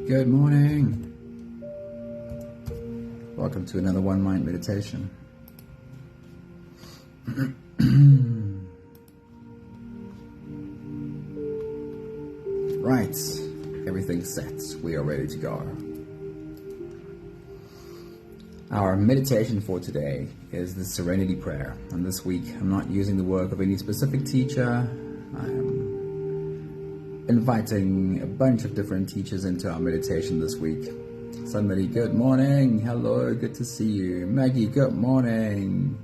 Good morning. Welcome to another One Mind meditation. Right, everything's set. We are ready to go. Our meditation for today is the Serenity Prayer. And this week, I'm not using the work of any specific teacher. I am inviting a bunch of different teachers into our meditation this week. Somebody, good morning. Hello, good to see you. Maggie, good morning.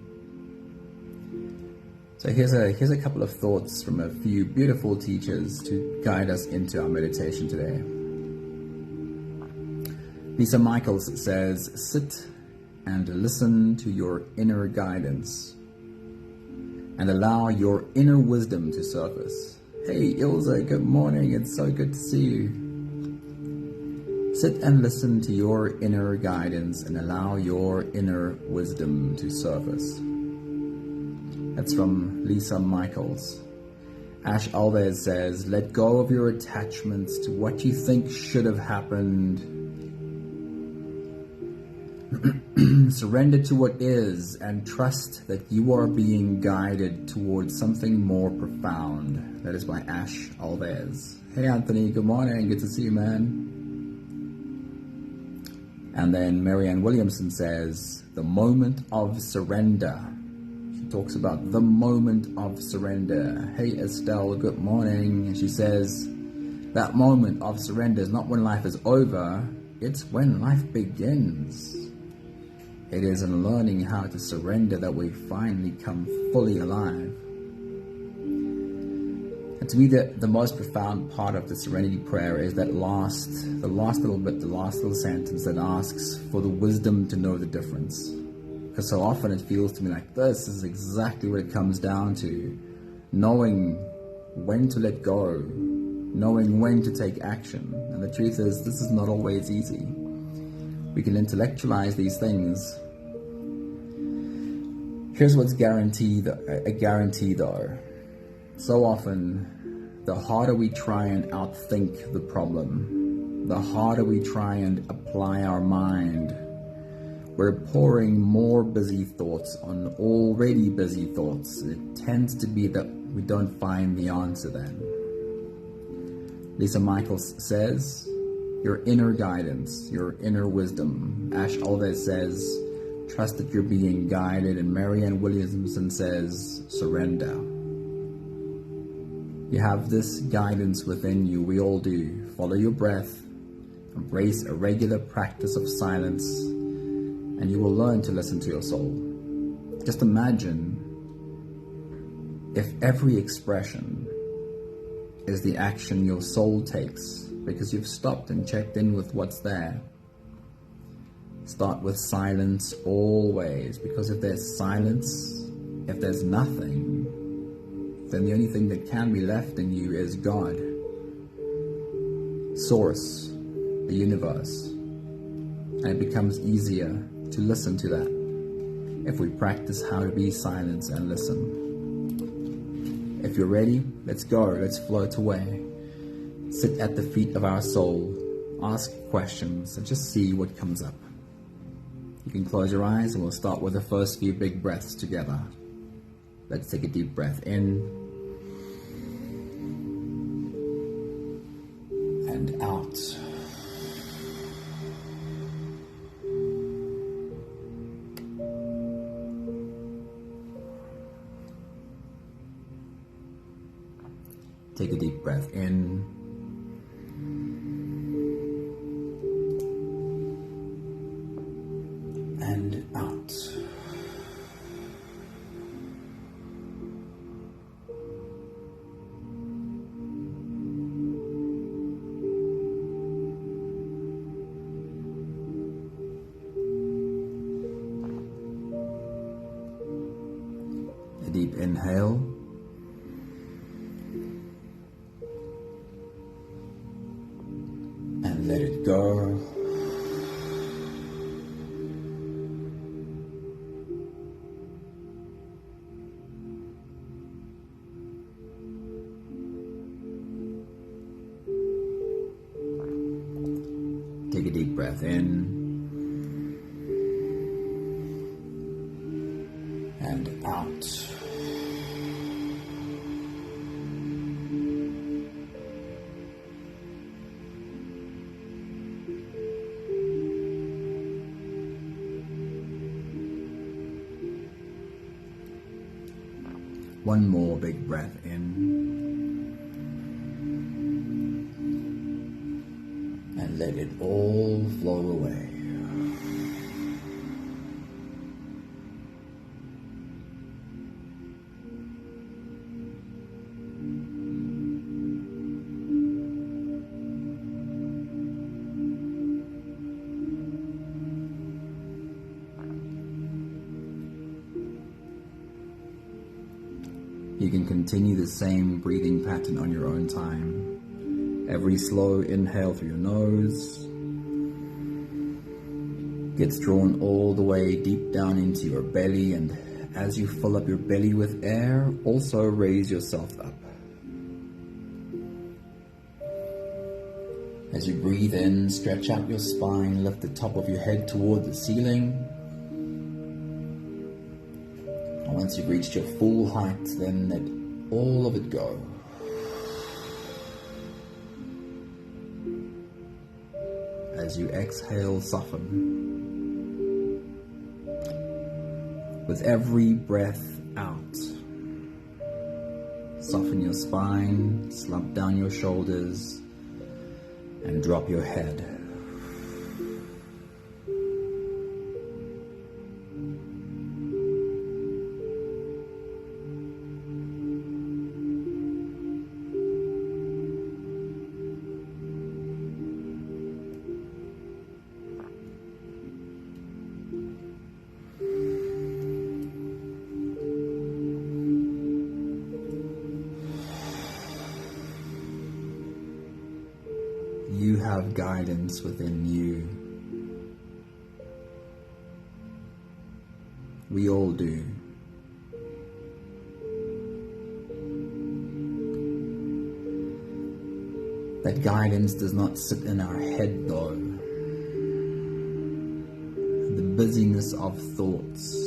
So here's a couple of thoughts from a few beautiful teachers to guide us into our meditation today. Lisa Michaels says, sit and listen to your inner guidance and allow your inner wisdom to surface. Hey Ilza, good morning. It's so good to see you. Sit and listen to your inner guidance and allow your inner wisdom to surface. That's from Lisa Michaels. Ash Alves says, let go of your attachments to what you think should have happened. Surrender to what is and trust that you are being guided towards something more profound. That is by Ash Alves. Hey Anthony, good morning. Good to see you, man. And then Marianne Williamson says, the moment of surrender. She talks about the moment of surrender. Hey Estelle, good morning. And she says, that moment of surrender is not when life is over, it's when life begins. It is in learning how to surrender that we finally come fully alive. And to me, the most profound part of the Serenity Prayer is that last little sentence that asks for the wisdom to know the difference. Because so often it feels to me like this is exactly what it comes down to. Knowing when to let go, knowing when to take action. And the truth is, this is not always easy. We can intellectualize these things. Here's what's a guarantee though. So often, the harder we try and outthink the problem, the harder we try and apply our mind, we're pouring more busy thoughts on already busy thoughts. It tends to be that we don't find the answer then. Lisa Michaels says, your inner guidance, your inner wisdom. Ash Alves says, trust that you're being guided. And Marianne Williamson says, surrender. You have this guidance within you. We all do. Follow your breath. Embrace a regular practice of silence. And you will learn to listen to your soul. Just imagine if every expression is the action your soul takes because you've stopped and checked in with what's there. Start with silence always, because if there's silence, if there's nothing, then the only thing that can be left in you is God, Source, the universe. And it becomes easier to listen to that if we practice how to be silent and listen. If you're ready, let's go, let's float away. Sit at the feet of our soul, ask questions, and just see what comes up. You can close your eyes and we'll start with the first few big breaths together. Let's take a deep breath in and out. Take a deep breath in and out. A deep inhale. And let it go. Take a deep breath in and out. One more big breath in and let it all flow away. You can continue the same breathing pattern on your own time. Every slow inhale through your nose gets drawn all the way deep down into your belly, and as you fill up your belly with air, also raise yourself up. As you breathe in, stretch out your spine, lift the top of your head toward the ceiling. Once you've reached your full height, then let all of it go. As you exhale, soften. With every breath out, soften your spine, slump down your shoulders, and drop your head. You have guidance within you. We all do. That guidance does not sit in our head though. The busyness of thoughts.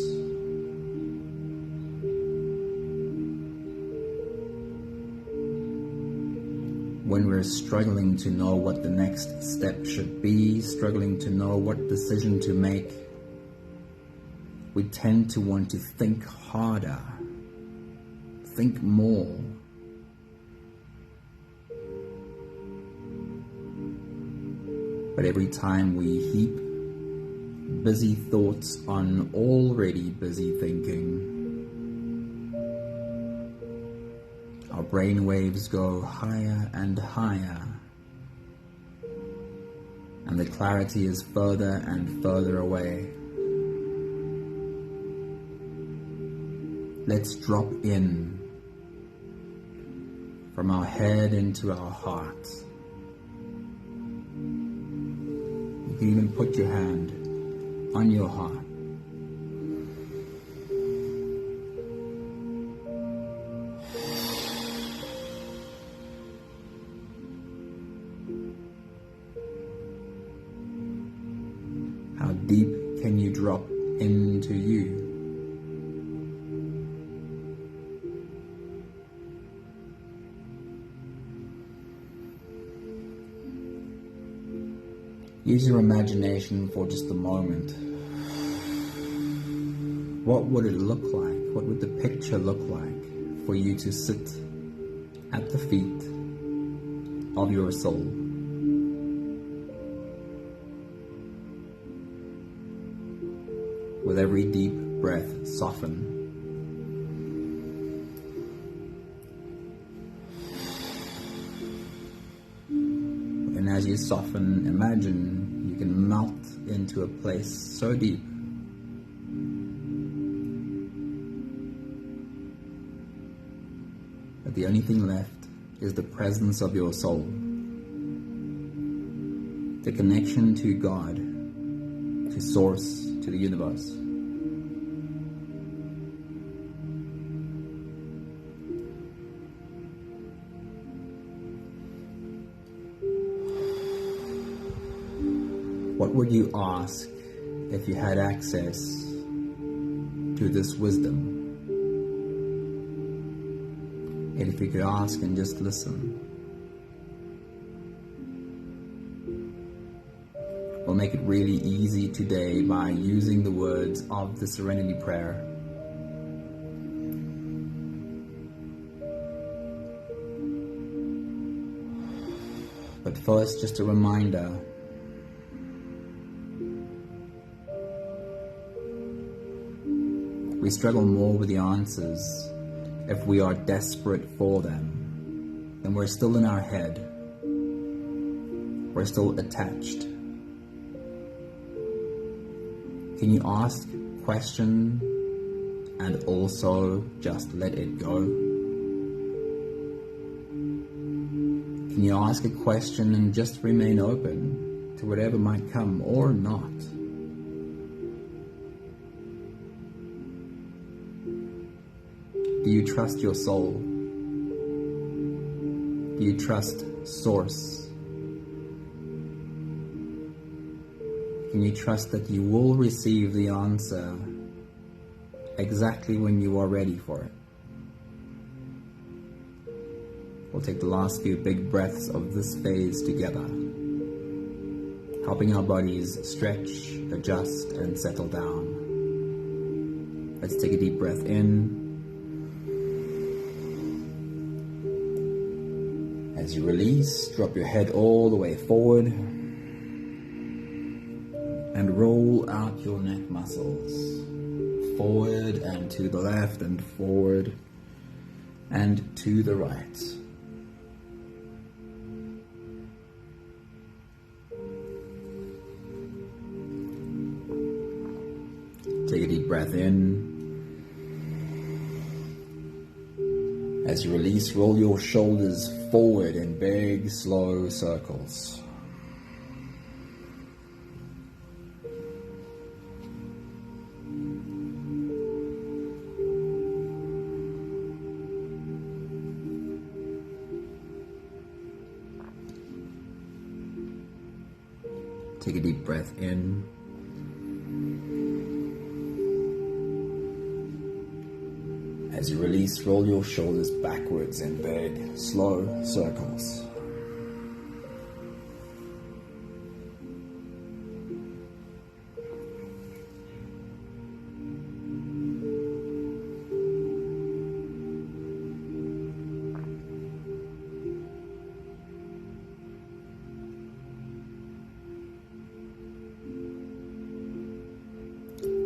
When we're struggling to know what the next step should be, struggling to know what decision to make, we tend to want to think harder, think more. But every time we heap busy thoughts on already busy thinking, our brain waves go higher and higher, and the clarity is further and further away. Let's drop in from our head into our heart. You can even put your hand on your heart. How deep can you drop into you? Use your imagination for just a moment. What would it look like? What would the picture look like for you to sit at the feet of your soul? With every deep breath, soften. And as you soften, imagine you can melt into a place so deep that the only thing left is the presence of your soul, the connection to God, to Source, to the universe. What would you ask if you had access to this wisdom? And if you could ask and just listen. We'll make it really easy today by using the words of the Serenity Prayer. But first, just a reminder. We struggle more with the answers if we are desperate for them. Then we're still in our head. We're still attached. Can you ask a question and also just let it go? Can you ask a question and just remain open to whatever might come or not? Do you trust your soul? Do you trust Source? Can you trust that you will receive the answer exactly when you are ready for it? We'll take the last few big breaths of this phase together, helping our bodies stretch, adjust, and settle down. Let's take a deep breath in. As you release, drop your head all the way forward and roll out your neck muscles. Forward and to the left and forward and to the right. Take a deep breath in. As you release, roll your shoulders forward in big, slow circles. Take a deep breath in. As you release, roll your shoulders backwards in big, slow circles.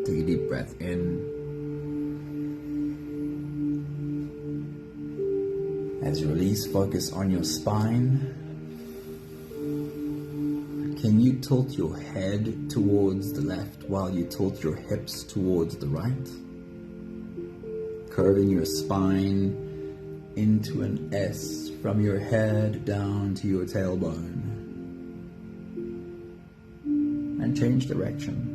Take a deep breath in. As you release, focus on your spine. Can you tilt your head towards the left while you tilt your hips towards the right? Curving your spine into an S from your head down to your tailbone. And change direction.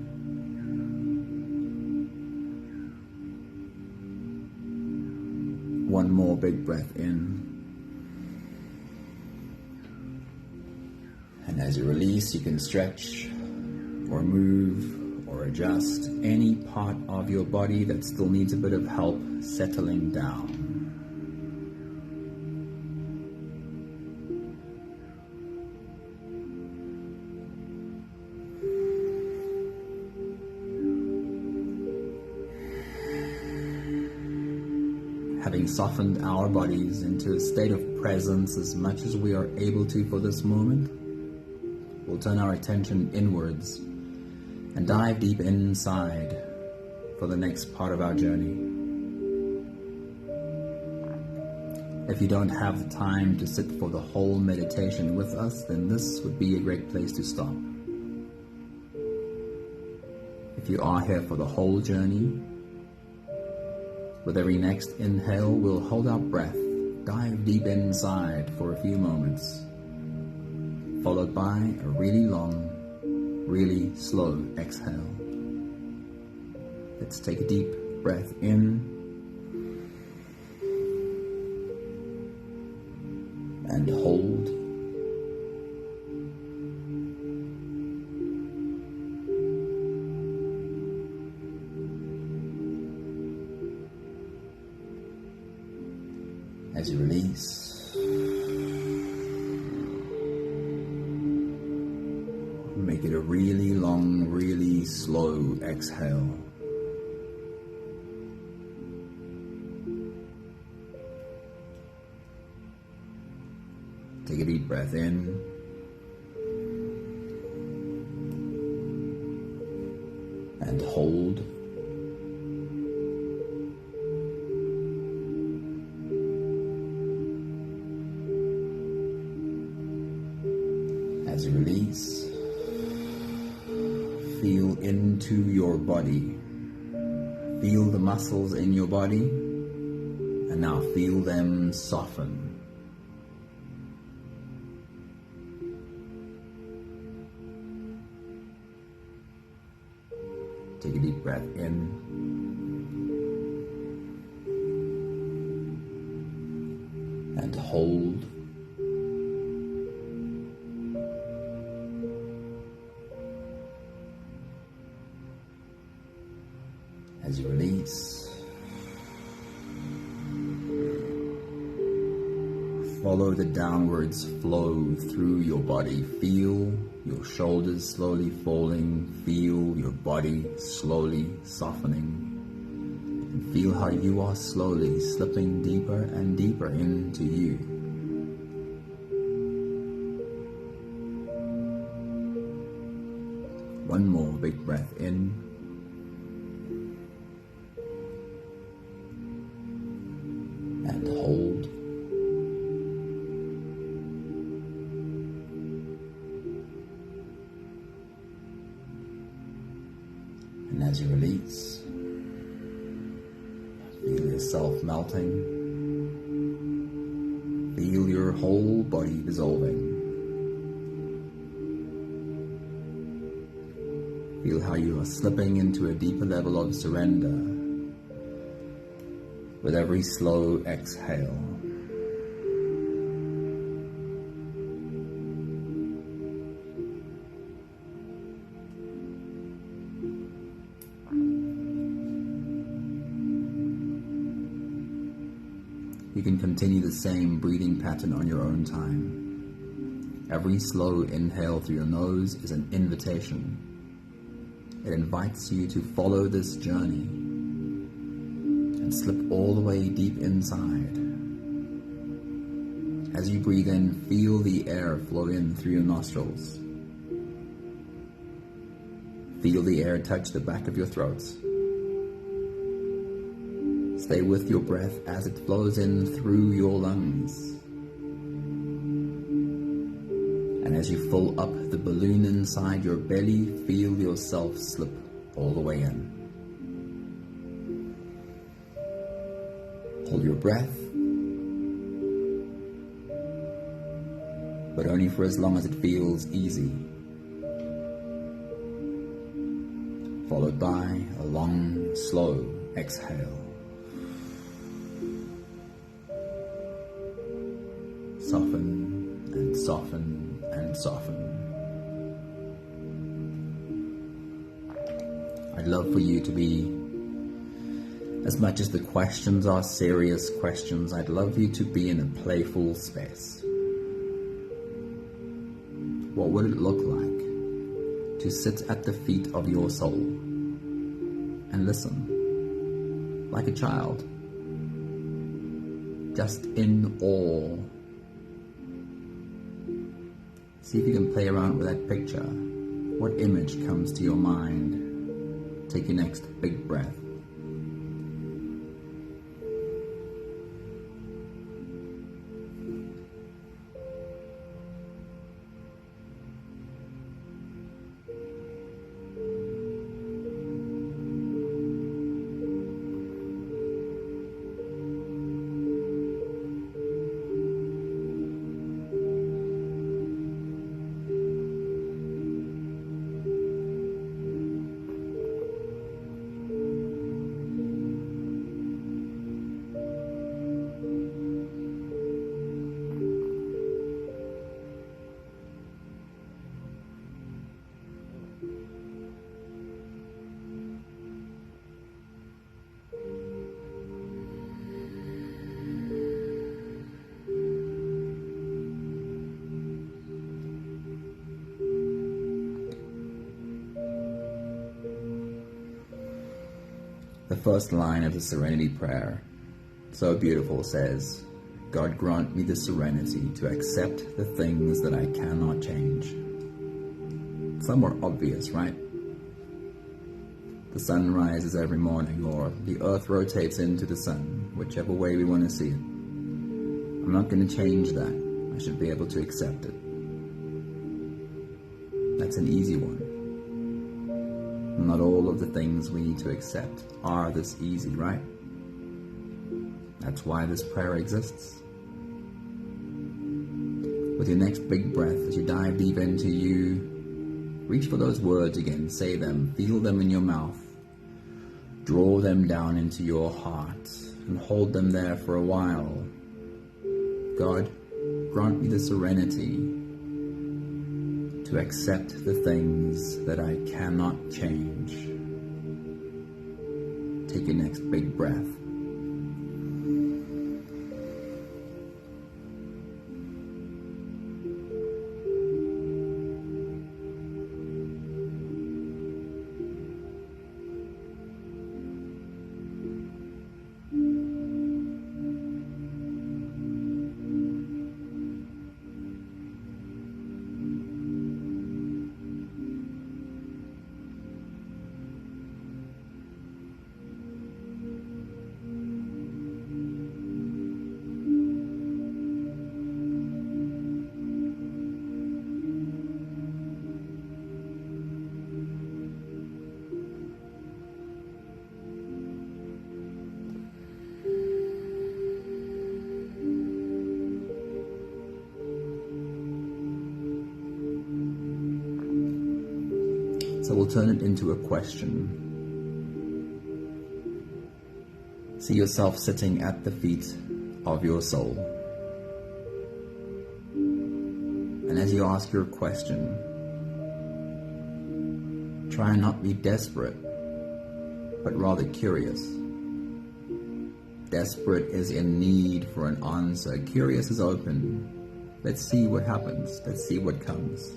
One more big breath in. And as you release, you can stretch or move or adjust any part of your body that still needs a bit of help settling down. Having softened our bodies into a state of presence as much as we are able to for this moment, we'll turn our attention inwards and dive deep inside for the next part of our journey. If you don't have the time to sit for the whole meditation with us, then this would be a great place to stop. If you are here for the whole journey, with every next inhale, we'll hold our breath, dive deep inside for a few moments, followed by a really long, really slow exhale. Let's take a deep breath in and hold. As you release, make it a really long, really slow exhale. Take a deep breath in. And hold. As you release, feel into your body. Feel the muscles in your body, and now feel them soften. Take a deep breath in. And hold. As you release, follow the downwards flow through your body. Feel your shoulders slowly falling. Feel your body slowly softening. And feel how you are slowly slipping deeper and deeper into you. One more big breath in. And hold. And as you release, feel yourself melting. Feel your whole body dissolving. Feel how you are slipping into a deeper level of surrender with every slow exhale. You can continue the same breathing pattern on your own time. Every slow inhale through your nose is an invitation. It invites you to follow this journey and slip all the way deep inside. As you breathe in, feel the air flow in through your nostrils. Feel the air touch the back of your throat. Stay with your breath as it flows in through your lungs. And as you fill up the balloon inside your belly, feel yourself slip all the way in. Hold your breath, but only for as long as it feels easy. Followed by a long, slow exhale. Soften and soften and soften. I'd love for you to be, as much as the questions are serious questions, I'd love you to be in a playful space. What would it look like to sit at the feet of your soul and listen like a child, just in awe? See if you can play around with that picture. What image comes to your mind? Take your next big breath. The first line of the Serenity Prayer, so beautiful, says, God grant me the serenity to accept the things that I cannot change. Somewhat obvious, right? The sun rises every morning, or the earth rotates into the sun, whichever way we want to see it. I'm not going to change that. I should be able to accept it. That's an easy one. Not all of the things we need to accept are this easy, right? That's why this prayer exists. With your next big breath, as you dive deep into you, reach for those words again, say them, feel them in your mouth, draw them down into your heart, and hold them there for a while. God, grant me the serenity to accept the things that I cannot change. Take your next big breath. So we'll turn it into a question. See yourself sitting at the feet of your soul. And as you ask your question, try and not be desperate, but rather curious. Desperate is in need for an answer. Curious is open. Let's see what happens. Let's see what comes.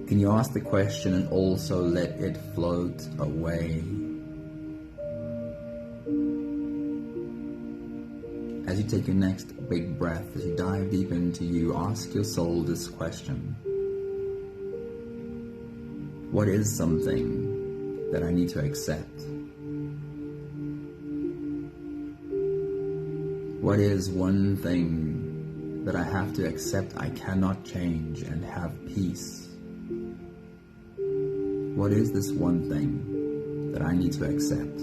Can you ask the question and also let it float away? As you take your next big breath, as you dive deep into you, ask your soul this question. What is something that I need to accept? What is one thing that I have to accept I cannot change and have peace? What is this one thing that I need to accept?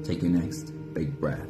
Take your next big breath.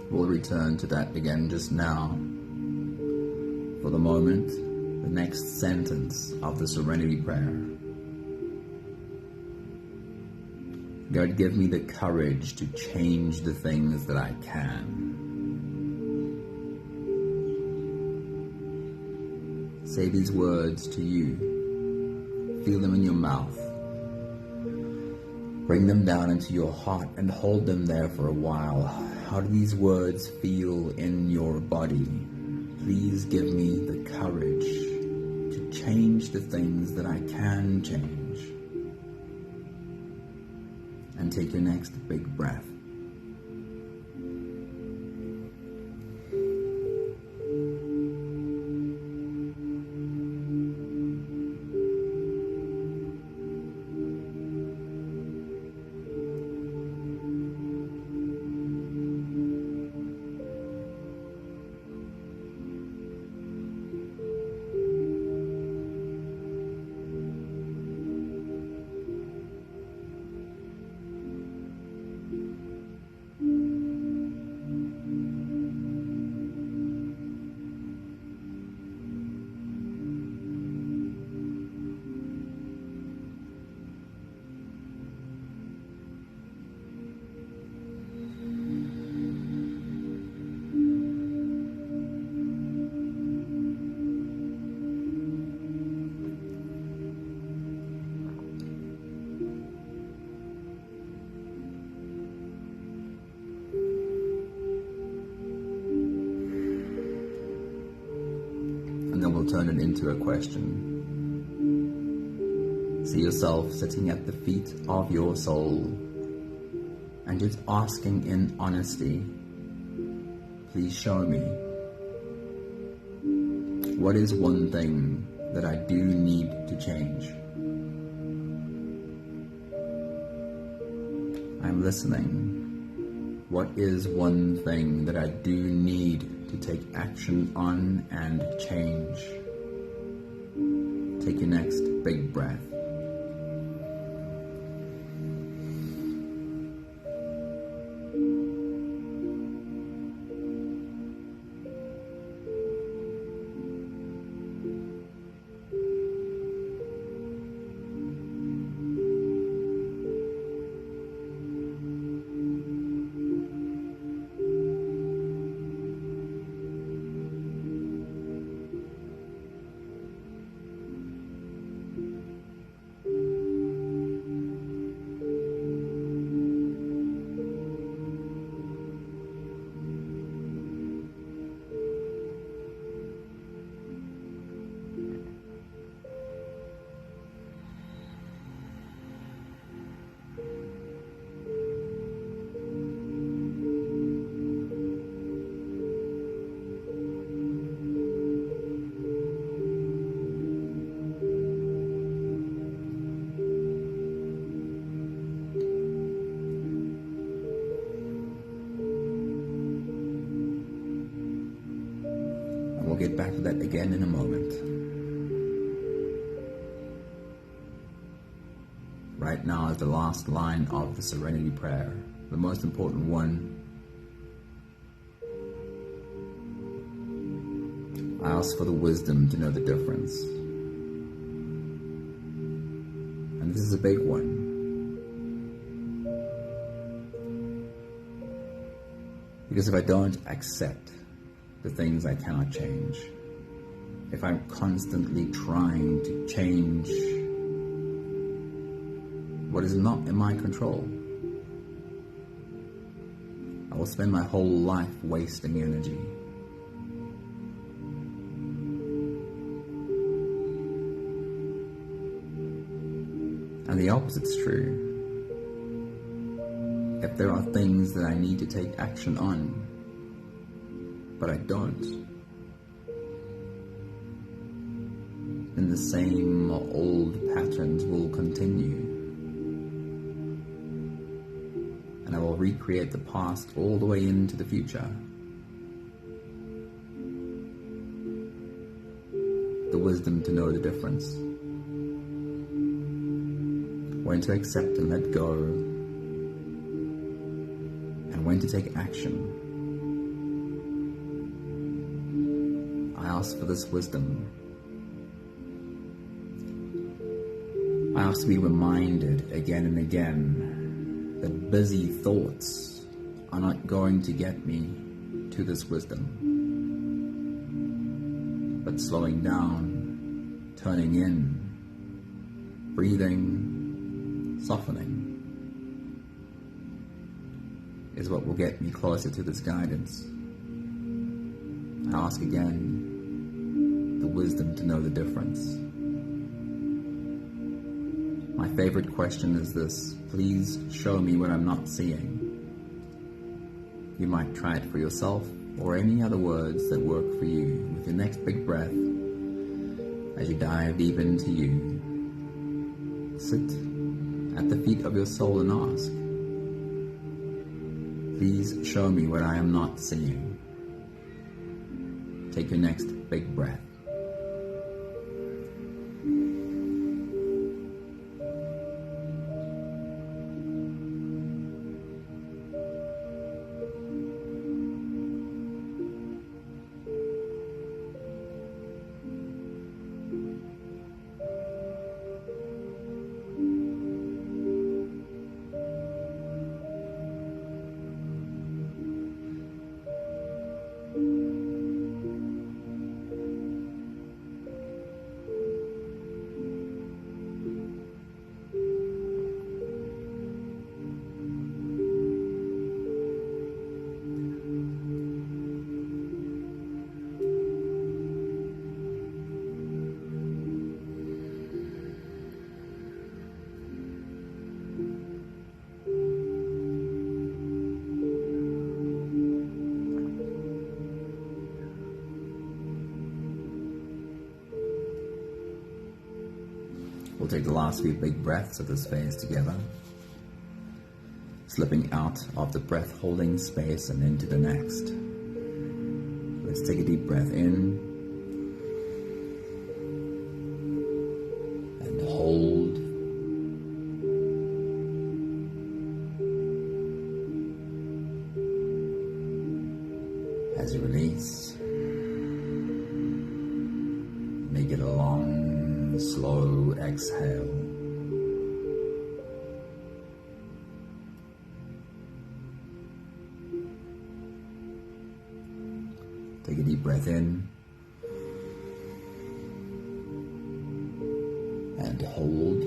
We'll return to that again just now. For the moment, the next sentence of the Serenity Prayer. God, give me the courage to change the things that I can. Say these words to you. Feel them in your mouth. Bring them down into your heart and hold them there for a while. How do these words feel in your body? Please give me the courage to change the things that I can change. And take your next big breath. and then we'll turn it into a question. See yourself sitting at the feet of your soul and just asking in honesty, please show me, what is one thing that I do need to change? I'm listening. What is one thing that I do need to take action on and change? Take your next big breath. We'll get back to that again in a moment. Right now is the last line of the Serenity Prayer, the most important one. I ask for the wisdom to know the difference. And this is a big one. Because if I don't accept the things I cannot change, if I'm constantly trying to change what is not in my control, I will spend my whole life wasting energy. And the opposite's true. If there are things that I need to take action on, but I don't, then the same old patterns will continue. And I will recreate the past all the way into the future. The wisdom to know the difference. When to accept and let go, and when to take action. I ask for this wisdom. I ask to be reminded again and again that busy thoughts are not going to get me to this wisdom. But slowing down, turning in, breathing, softening is what will get me closer to this guidance. I ask again the wisdom to know the difference. My favorite question is this: please show me what I'm not seeing. You might try it for yourself or any other words that work for you with your next big breath as you dive deep into you. Sit at the feet of your soul and ask, please show me what I am not seeing. Take your next big breath. We'll take the last few big breaths of this phase together, slipping out of the breath-holding space and into the next. Let's take a deep breath in and hold. As you release, make it a long, slow exhale. Take a deep breath in and hold.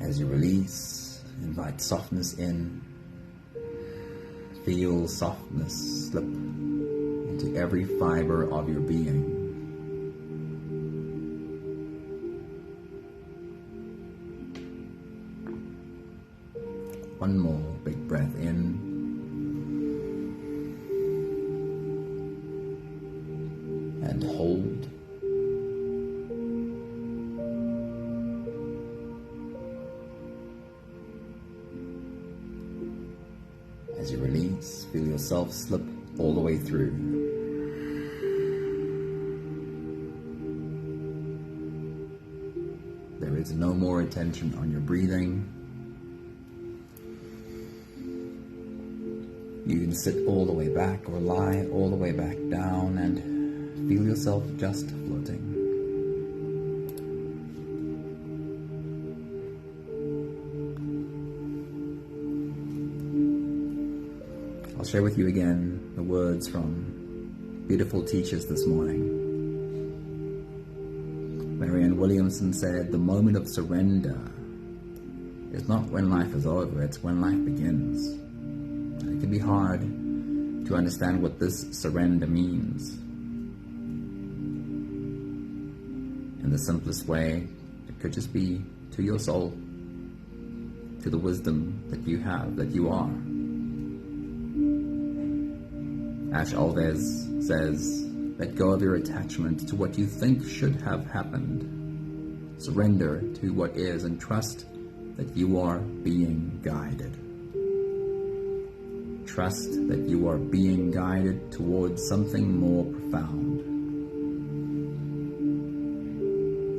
As you release, invite softness in. Feel softness slip into every fiber of your being. One more big breath in. And hold. As you release, feel yourself slip all the way through. There is no more attention on your breathing. You can sit all the way back or lie all the way back down and feel yourself just floating. I'll share with you again the words from beautiful teachers this morning. Marianne Williamson said, "The moment of surrender is not when life is over, it's when life begins." And it can be hard to understand what this surrender means. In the simplest way, it could just be to your soul, to the wisdom that you have, that you are. Alves says, "Let go of your attachment to what you think should have happened. Surrender to what is and trust that you are being guided." Trust that you are being guided towards something more profound.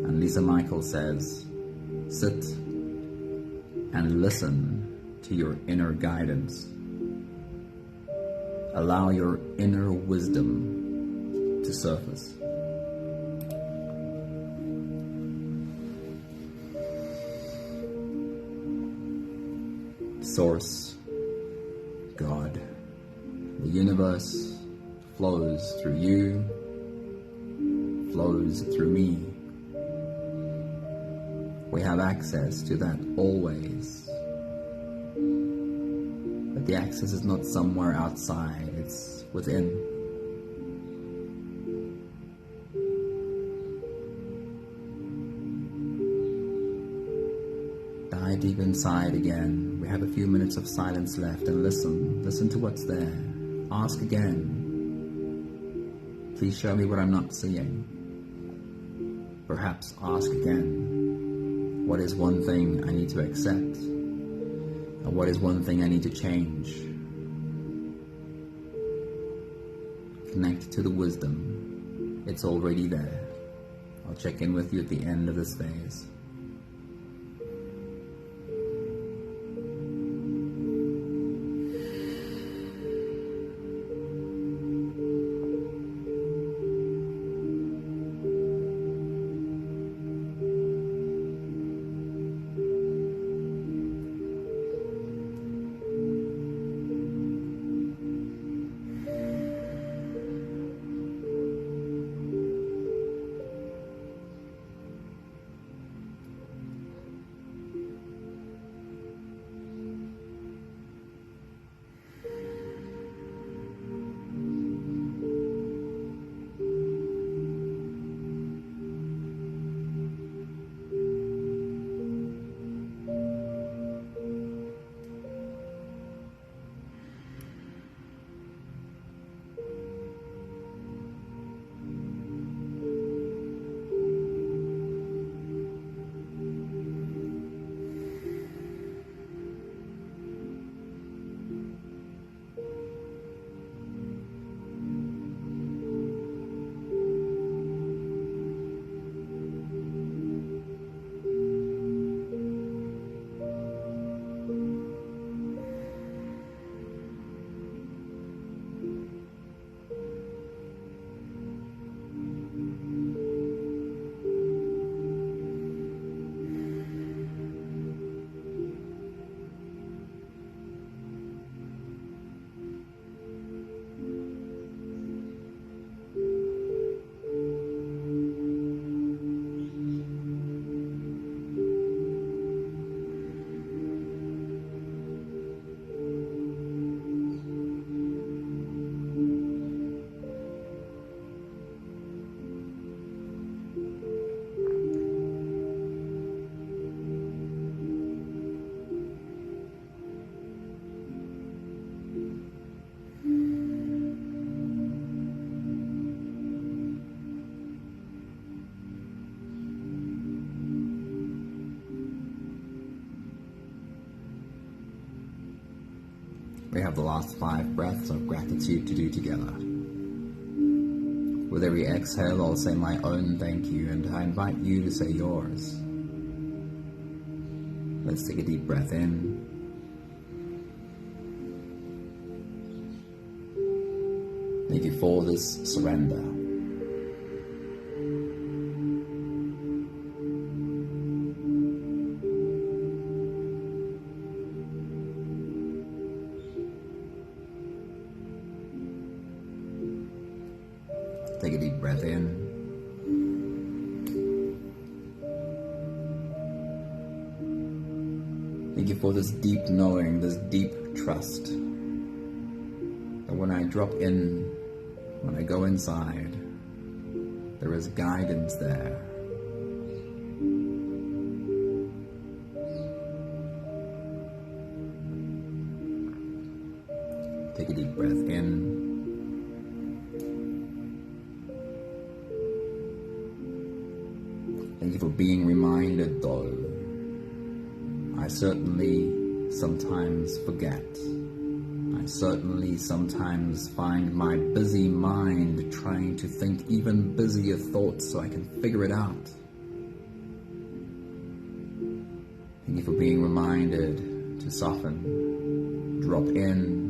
And Lisa Michael says, "Sit and listen to your inner guidance. Allow your inner wisdom to surface." Source, God, the universe flows through you, flows through me. We have access to that always. But the access is not somewhere outside, it's within. Dive deep inside again. We have a few minutes of silence left, and listen to what's there. Ask again. Please show me what I'm not seeing. Perhaps ask again. What is one thing I need to accept? And what is one thing I need to change? Connect to the wisdom. It's already there. I'll check in with you at the end of this phase. We have the last 5 breaths of gratitude to do together. With every exhale, I'll say my own thank you, and I invite you to say yours. Let's take a deep breath in. Thank you for this surrender. Take a deep breath in. Thank you for this deep knowing, this deep trust, that when I drop in, when I go inside, there is guidance there. Take a deep breath in. Thank you for being reminded, though. I certainly sometimes forget. I certainly sometimes find my busy mind trying to think even busier thoughts so I can figure it out. Thank you for being reminded to soften, drop in.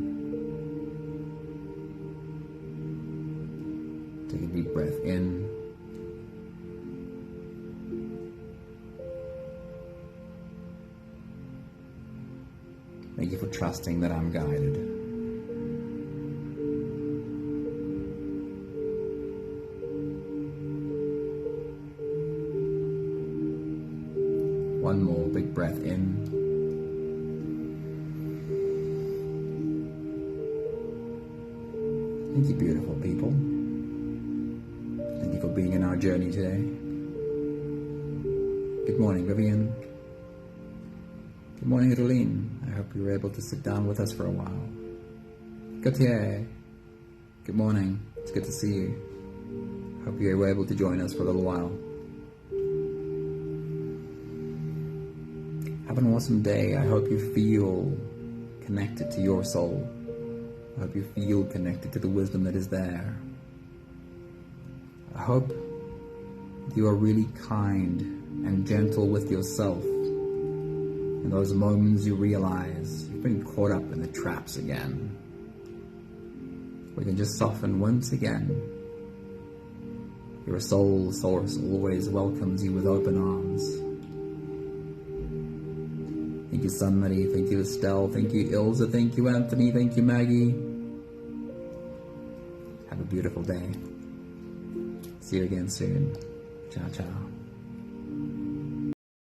Take a deep breath in. Thank you for trusting that I'm guided. One more big breath in. Thank you, beautiful people. Thank you for being in our journey today. Good morning, Vivian. Good morning, Adeline. I hope you were able to sit down with us for a while. Gautier. Good morning. It's good to see you. Hope you were able to join us for a little while. Have an awesome day. I hope you feel connected to your soul. I hope you feel connected to the wisdom that is there. I hope you are really kind and gentle with yourself. In those moments you realize you've been caught up in the traps again. We can just soften once again. Your soul source always welcomes you with open arms. Thank you, Sunmary. Thank you, Estelle. Thank you, Ilza. Thank you, Anthony. Thank you, Maggie. Have a beautiful day. See you again soon. Ciao, ciao.